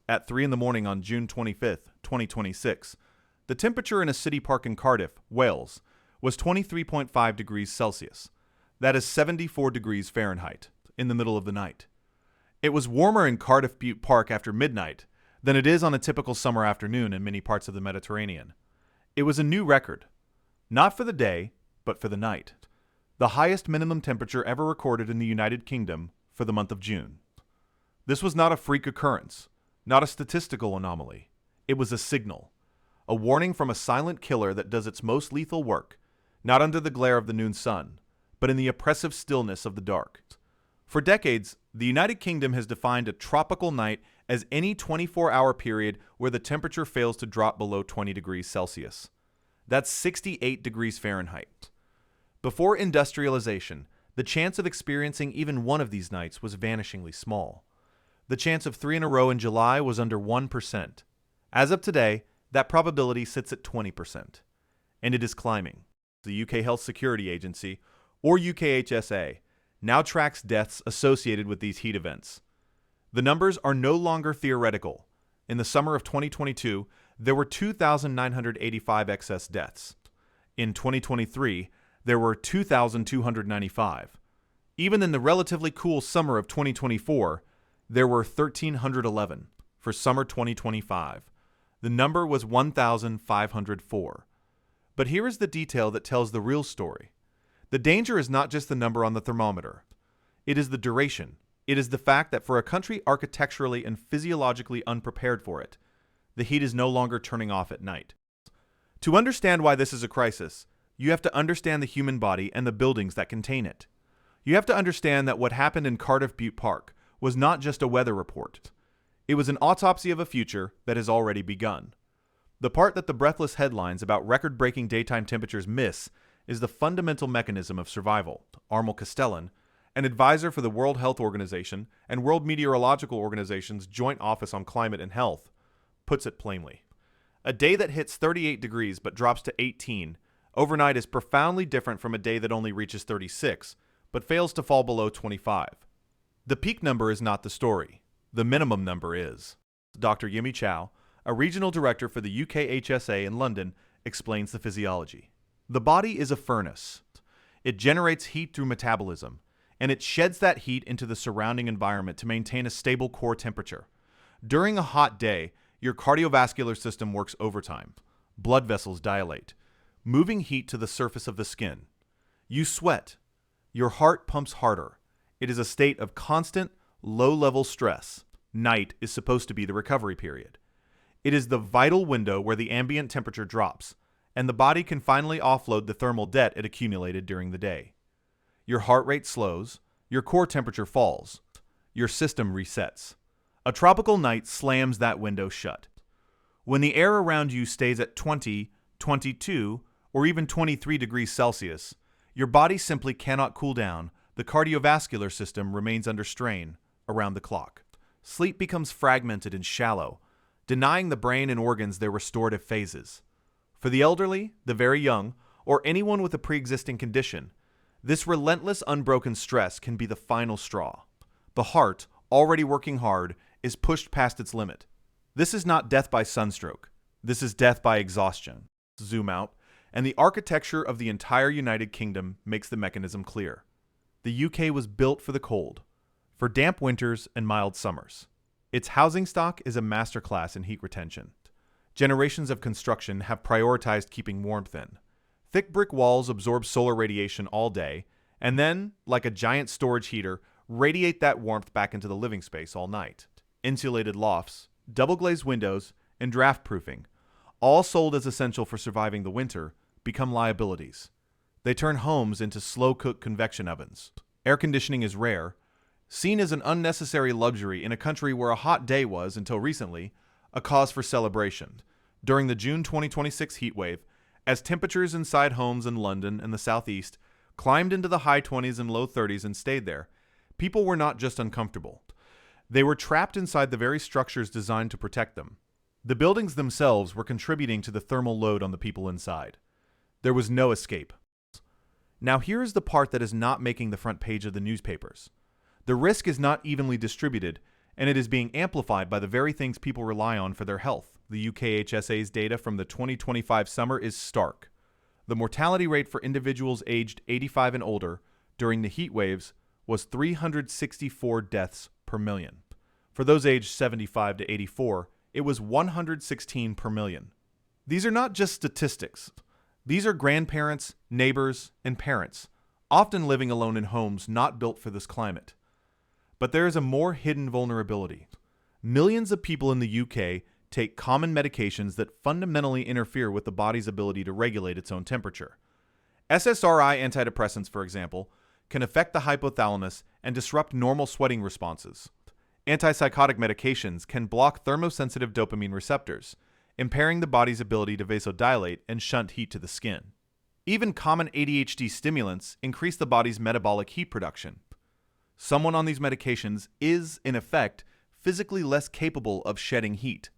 At 3 in the morning on June 25th, 2026, the temperature in a city park in Cardiff, Wales, was 23.5 degrees Celsius. That is 74 degrees Fahrenheit, in the middle of the night. It was warmer in Cardiff Butte Park after midnight than it is on a typical summer afternoon in many parts of the Mediterranean. It was a new record, not for the day, but for the night. The highest minimum temperature ever recorded in the United Kingdom for the month of June. This was not a freak occurrence, not a statistical anomaly. It was a signal, a warning from a silent killer that does its most lethal work, not under the glare of the noon sun, but in the oppressive stillness of the dark. For decades, the United Kingdom has defined a tropical night as any 24-hour period where the temperature fails to drop below 20 degrees Celsius. That's 68 degrees Fahrenheit. Before industrialization, the chance of experiencing even one of these nights was vanishingly small. The chance of 3 in a row in July was under 1%. As of today, that probability sits at 20%. And it is climbing. The UK Health Security Agency, or UKHSA, now tracks deaths associated with these heat events. The numbers are no longer theoretical. In the summer of 2022, there were 2,985 excess deaths. In 2023, there were 2,295. Even in the relatively cool summer of 2024, there were 1,311 for summer 2025. The number was 1,504. But here is the detail that tells the real story. The danger is not just the number on the thermometer. It is the duration. It is the fact that for a country architecturally and physiologically unprepared for it, the heat is no longer turning off at night. To understand why this is a crisis, you have to understand the human body and the buildings that contain it. You have to understand that what happened in Cardiff Butte Park was not just a weather report. It was an autopsy of a future that has already begun. The part that the breathless headlines about record-breaking daytime temperatures miss is the fundamental mechanism of survival. Armel Castellan, an advisor for the World Health Organization and World Meteorological Organization's Joint Office on Climate and Health, puts it plainly. A day that hits 38 degrees but drops to 18 overnight is profoundly different from a day that only reaches 36 but fails to fall below 25. The peak number is not the story. The minimum number is. Dr. Yimi Chow, a regional director for the UKHSA in London, explains the physiology. The body is a furnace. It generates heat through metabolism, and it sheds that heat into the surrounding environment to maintain a stable core temperature. During a hot day, your cardiovascular system works overtime. Blood vessels dilate, moving heat to the surface of the skin. You sweat. Your heart pumps harder. It is a state of constant, low-level stress. Night is supposed to be the recovery period. It is the vital window where the ambient temperature drops, and the body can finally offload the thermal debt it accumulated during the day. Your heart rate slows, your core temperature falls, your system resets. A tropical night slams that window shut. When the air around you stays at 20, 22, or even 23 degrees Celsius, your body simply cannot cool down. The cardiovascular system remains under strain around the clock. Sleep becomes fragmented and shallow, denying the brain and organs their restorative phases. For the elderly, the very young, or anyone with a pre-existing condition, this relentless, unbroken stress can be the final straw. The heart, already working hard, is pushed past its limit. This is not death by sunstroke. This is death by exhaustion. Zoom out, and the architecture of the entire United Kingdom makes the mechanism clear. The UK was built for the cold, for damp winters and mild summers. Its housing stock is a masterclass in heat retention. Generations of construction have prioritized keeping warmth in. Thick brick walls absorb solar radiation all day, and then, like a giant storage heater, radiate that warmth back into the living space all night. Insulated lofts, double-glazed windows, and draft-proofing, all sold as essential for surviving the winter, become liabilities. They turn homes into slow-cooked convection ovens. Air conditioning is rare, seen as an unnecessary luxury in a country where a hot day was, until recently, a cause for celebration. During the June 2026 heatwave, as temperatures inside homes in London and the southeast climbed into the high 20s and low 30s and stayed there, people were not just uncomfortable. They were trapped inside the very structures designed to protect them. The buildings themselves were contributing to the thermal load on the people inside. There was no escape. Now here is the part that is not making the front page of the newspapers. The risk is not evenly distributed, and it is being amplified by the very things people rely on for their health. The UKHSA's data from the 2025 summer is stark. The mortality rate for individuals aged 85 and older during the heat waves was 364 deaths per million. For those aged 75 to 84, it was 116 per million. These are not just statistics. These are grandparents, neighbors, and parents, often living alone in homes not built for this climate. But there is a more hidden vulnerability. Millions of people in the UK take common medications that fundamentally interfere with the body's ability to regulate its own temperature. SSRI antidepressants, for example, can affect the hypothalamus and disrupt normal sweating responses. Antipsychotic medications can block thermosensitive dopamine receptors, impairing the body's ability to vasodilate and shunt heat to the skin. Even common ADHD stimulants increase the body's metabolic heat production. Someone on these medications is, in effect, physically less capable of shedding heat.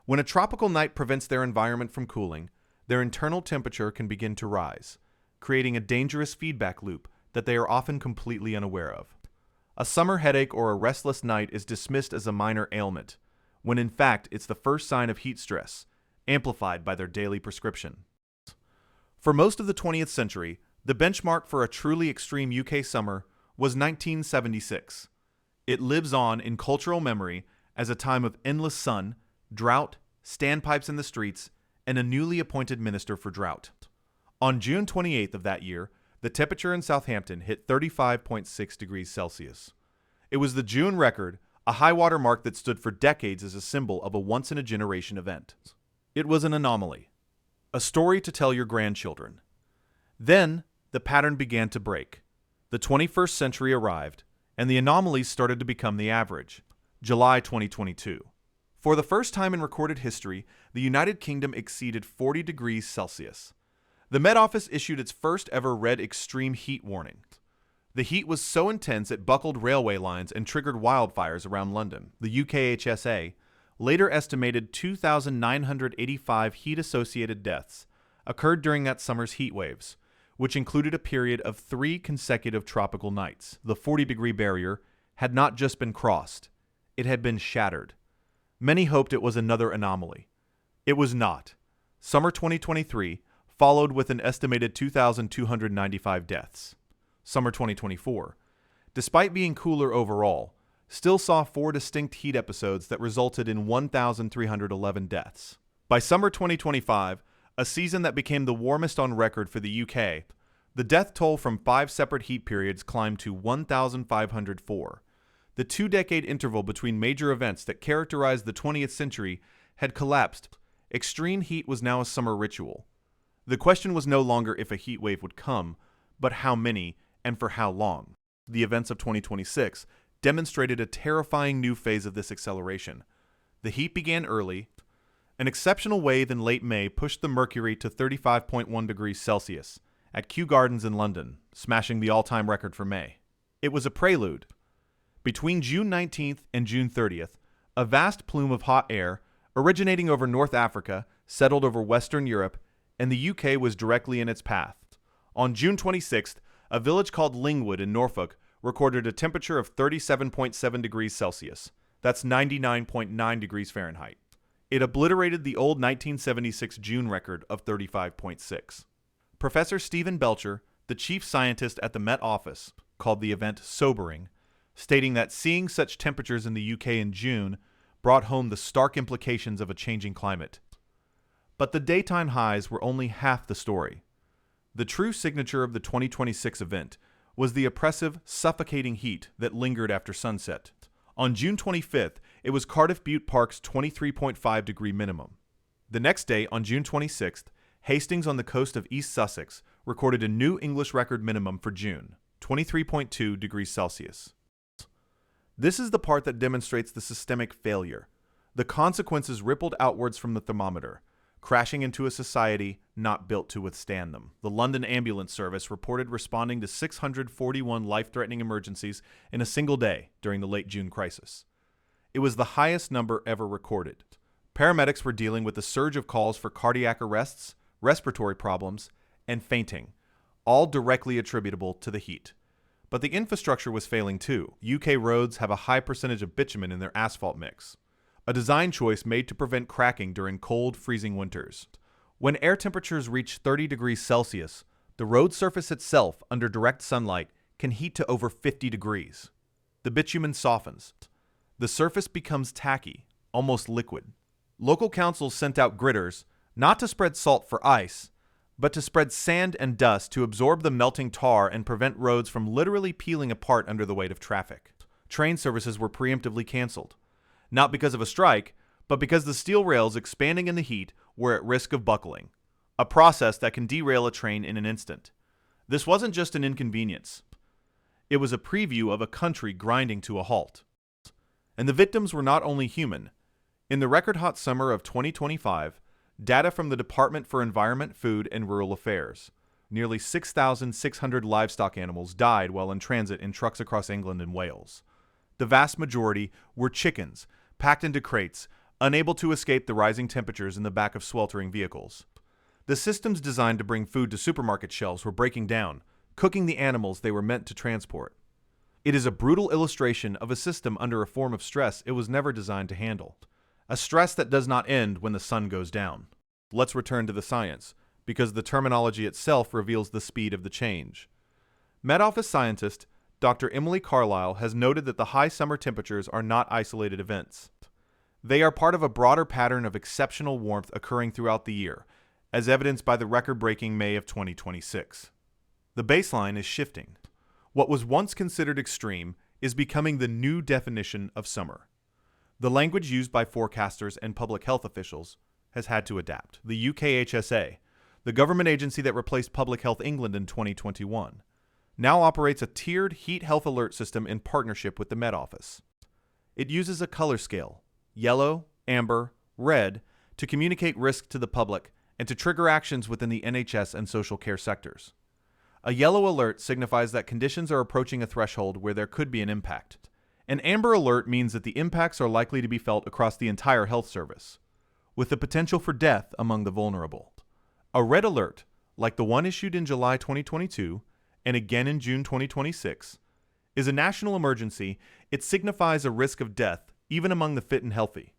When a tropical night prevents their environment from cooling, their internal temperature can begin to rise, creating a dangerous feedback loop that they are often completely unaware of. A summer headache or a restless night is dismissed as a minor ailment, when in fact it's the first sign of heat stress, amplified by their daily prescription. For most of the 20th century, the benchmark for a truly extreme UK summer was 1976. It lives on in cultural memory as a time of endless sun, drought, standpipes in the streets, and a newly appointed minister for drought. On June 28th of that year, the temperature in Southampton hit 35.6 degrees Celsius. It was the June record, a high-water mark that stood for decades as a symbol of a once-in-a-generation event. It was an anomaly, a story to tell your grandchildren. Then, the pattern began to break. The 21st century arrived, and the anomalies started to become the average. July 2022. For the first time in recorded history, the United Kingdom exceeded 40 degrees Celsius. The Met Office issued its first ever red extreme heat warning. The heat was so intense it buckled railway lines and triggered wildfires around London. The UKHSA later estimated 2,985 heat-associated deaths occurred during that summer's heat waves, which included a period of 3 consecutive tropical nights. The 40-degree barrier had not just been crossed, it had been shattered. Many hoped it was another anomaly. It was not. Summer 2023 followed with an estimated 2,295 deaths. Summer 2024, despite being cooler overall, still saw 4 distinct heat episodes that resulted in 1,311 deaths. By summer 2025, a season that became the warmest on record for the UK, the death toll from 5 separate heat periods climbed to 1,504. The 2-decade interval between major events that characterized the 20th century had collapsed. Extreme heat was now a summer ritual. The question was no longer if a heat wave would come, but how many and for how long. The events of 2026 demonstrated a terrifying new phase of this acceleration. The heat began early. An exceptional wave in late May pushed the mercury to 35.1 degrees Celsius at Kew Gardens in London, smashing the all-time record for May. It was a prelude. Between June 19th and June 30th, a vast plume of hot air, originating over North Africa, settled over Western Europe, and the UK was directly in its path. On June 26th, a village called Lingwood in Norfolk recorded a temperature of 37.7 degrees Celsius. That's 99.9 degrees Fahrenheit. It obliterated the old 1976 June record of 35.6. Professor Stephen Belcher, the chief scientist at the Met Office, called the event sobering, stating that seeing such temperatures in the UK in June brought home the stark implications of a changing climate. But the daytime highs were only half the story. The true signature of the 2026 event was the oppressive, suffocating heat that lingered after sunset. On June 25th, it was Cardiff Butte Park's 23.5 degree minimum. The next day, on June 26th, Hastings on the coast of East Sussex recorded a new English record minimum for June, 23.2 degrees Celsius. This is the part that demonstrates the systemic failure. The consequences rippled outwards from the thermometer, crashing into a society not built to withstand them. The London Ambulance Service reported responding to 641 life-threatening emergencies in a single day during the late June crisis. It was the highest number ever recorded. Paramedics were dealing with a surge of calls for cardiac arrests, respiratory problems, and fainting, all directly attributable to the heat. But the infrastructure was failing too. UK roads have a high percentage of bitumen in their asphalt mix, a design choice made to prevent cracking during cold, freezing winters. When air temperatures reach 30 degrees Celsius, the road surface itself, under direct sunlight, can heat to over 50 degrees. The bitumen softens. The surface becomes tacky, almost liquid. Local councils sent out gritters, not to spread salt for ice, but to spread sand and dust to absorb the melting tar and prevent roads from literally peeling apart under the weight of traffic. Train services were preemptively canceled, not because of a strike, but because the steel rails expanding in the heat were at risk of buckling, a process that can derail a train in an instant. This wasn't just an inconvenience. It was a preview of a country grinding to a halt. And the victims were not only human. In the record-hot summer of 2025, data from the Department for Environment, Food, and Rural Affairs, nearly 6,600 livestock animals died while in transit in trucks across England and Wales. The vast majority were chickens, packed into crates, unable to escape the rising temperatures in the back of sweltering vehicles. The systems designed to bring food to supermarket shelves were breaking down, cooking the animals they were meant to transport. It is a brutal illustration of a system under a form of stress it was never designed to handle. A stress that does not end when the sun goes down. Let's return to the science, because the terminology itself reveals the speed of the change. Met Office scientist Dr. Emily Carlisle has noted that the high summer temperatures are not isolated events. They are part of a broader pattern of exceptional warmth occurring throughout the year, as evidenced by the record-breaking May of 2026. The baseline is shifting. What was once considered extreme is becoming the new definition of summer. The language used by forecasters and public health officials has had to adapt. The UKHSA, the government agency that replaced Public Health England in 2021, now operates a tiered heat health alert system in partnership with the Met Office. It uses a color scale, yellow, amber, red, to communicate risk to the public and to trigger actions within the NHS and social care sectors. A yellow alert signifies that conditions are approaching a threshold where there could be an impact. An amber alert means that the impacts are likely to be felt across the entire health service, with the potential for death among the vulnerable. A red alert, like the one issued in July 2022 and again in June 2026, is a national emergency. It signifies a risk of death even among the fit and healthy.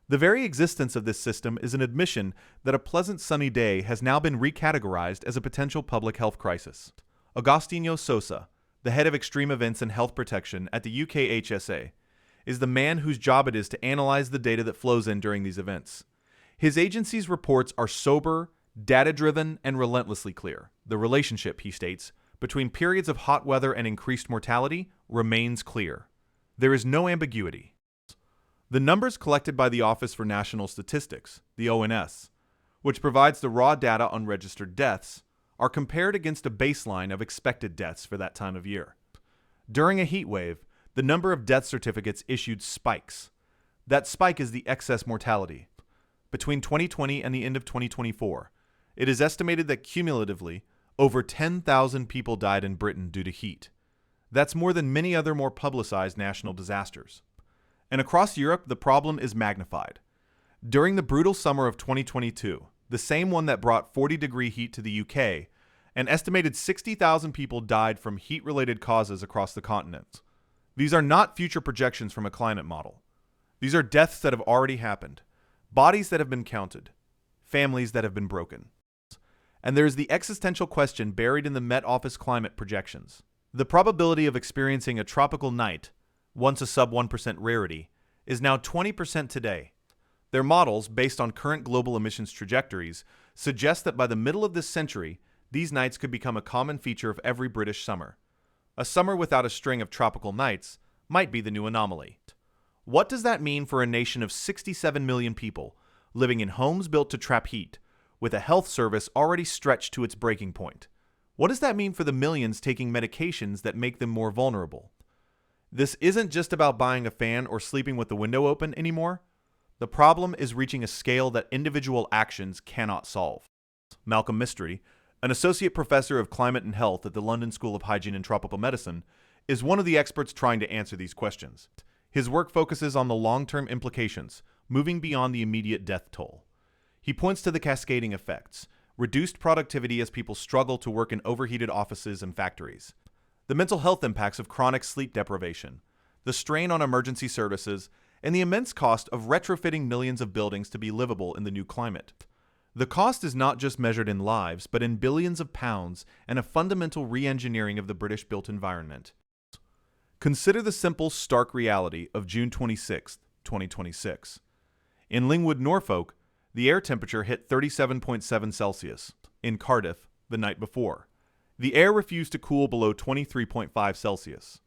The very existence of this system is an admission that a pleasant sunny day has now been recategorized as a potential public health crisis. Agostinho Sosa, the head of extreme events and health protection at the UKHSA, is the man whose job it is to analyze the data that flows in during these events. His agency's reports are sober, data-driven, and relentlessly clear. The relationship, he states, between periods of hot weather and increased mortality remains clear. There is no ambiguity. The numbers collected by the Office for National Statistics, the ONS, which provides the raw data on registered deaths, are compared against a baseline of expected deaths for that time of year. During a heat wave, the number of death certificates issued spikes. That spike is the excess mortality. Between 2020 and the end of 2024, it is estimated that cumulatively, over 10,000 people died in Britain due to heat. That's more than many other more publicized national disasters. And across Europe, the problem is magnified. During the brutal summer of 2022, the same one that brought 40-degree heat to the UK, an estimated 60,000 people died from heat-related causes across the continent. These are not future projections from a climate model. These are deaths that have already happened, bodies that have been counted, families that have been broken. And there is the existential question buried in the Met Office climate projections. The probability of experiencing a tropical night, once a sub 1% rarity, is now 20% today. Their models, based on current global emissions trajectories, suggest that by the middle of this century, these nights could become a common feature of every British summer. A summer without a string of tropical nights might be the new anomaly. What does that mean for a nation of 67 million people living in homes built to trap heat, with a health service already stretched to its breaking point? What does that mean for the millions taking medications that make them more vulnerable? This isn't just about buying a fan or sleeping with the window open anymore. The problem is reaching a scale that individual actions cannot solve. Malcolm Mystery, an associate professor of climate and health at the London School of Hygiene and Tropical Medicine, is one of the experts trying to answer these questions. His work focuses on the long-term implications, moving beyond the immediate death toll. He points to the cascading effects, reduced productivity as people struggle to work in overheated offices and factories, the mental health impacts of chronic sleep deprivation, the strain on emergency services, and the immense cost of retrofitting millions of buildings to be livable in the new climate. The cost is not just measured in lives, but in billions of pounds and a fundamental re-engineering of the British-built environment. Consider the simple, stark reality of June 26, 2026. In Lingwood, Norfolk, the air temperature hit 37.7 Celsius. In Cardiff, the night before, the air refused to cool below 23.5 Celsius.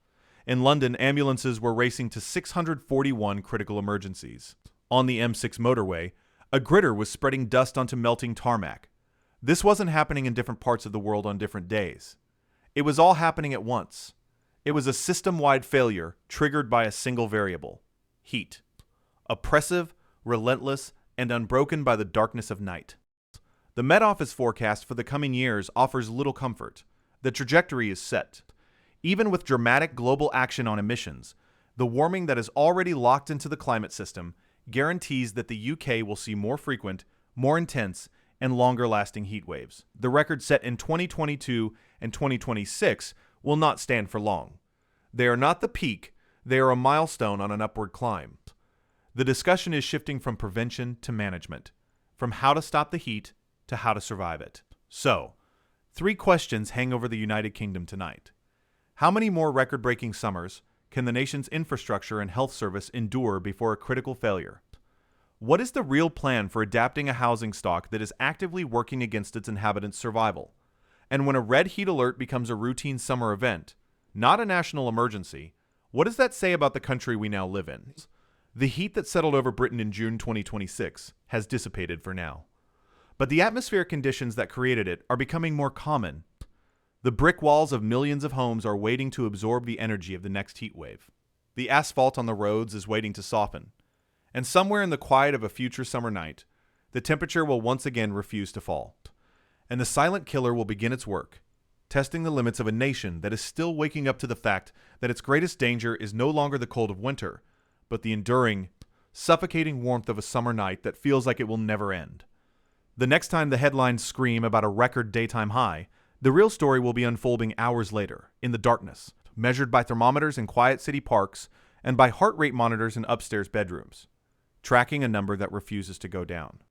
In London, ambulances were racing to 641 critical emergencies. On the M6 motorway, a gritter was spreading dust onto melting tarmac. This wasn't happening in different parts of the world on different days. It was all happening at once. It was a system-wide failure triggered by a single variable: heat. Oppressive, relentless, and unbroken by the darkness of night. The Met Office forecast for the coming years offers little comfort. The trajectory is set. Even with dramatic global action on emissions, the warming that is already locked into the climate system guarantees that the UK will see more frequent, more intense, and longer-lasting heat waves. The record set in 2022 and 2026 will not stand for long. They are not the peak, they are a milestone on an upward climb. The discussion is shifting from prevention to management, from how to stop the heat to how to survive it. So, 3 questions hang over the United Kingdom tonight. How many more record-breaking summers can the nation's infrastructure and health service endure before a critical failure? What is the real plan for adapting a housing stock that is actively working against its inhabitants' survival? And when a red heat alert becomes a routine summer event, not a national emergency, what does that say about the country we now live in? The heat that settled over Britain in June 2026 has dissipated for now. But the atmospheric conditions that created it are becoming more common. The brick walls of millions of homes are waiting to absorb the energy of the next heat wave. The asphalt on the roads is waiting to soften. And somewhere in the quiet of a future summer night, the temperature will once again refuse to fall. And the silent killer will begin its work, testing the limits of a nation that is still waking up to the fact that its greatest danger is no longer the cold of winter, but the enduring, suffocating warmth of a summer night that feels like it will never end. The next time the headlines scream about a record daytime high, the real story will be unfolding hours later, in the darkness, measured by thermometers in quiet city parks and by heart rate monitors in upstairs bedrooms, tracking a number that refuses to go down.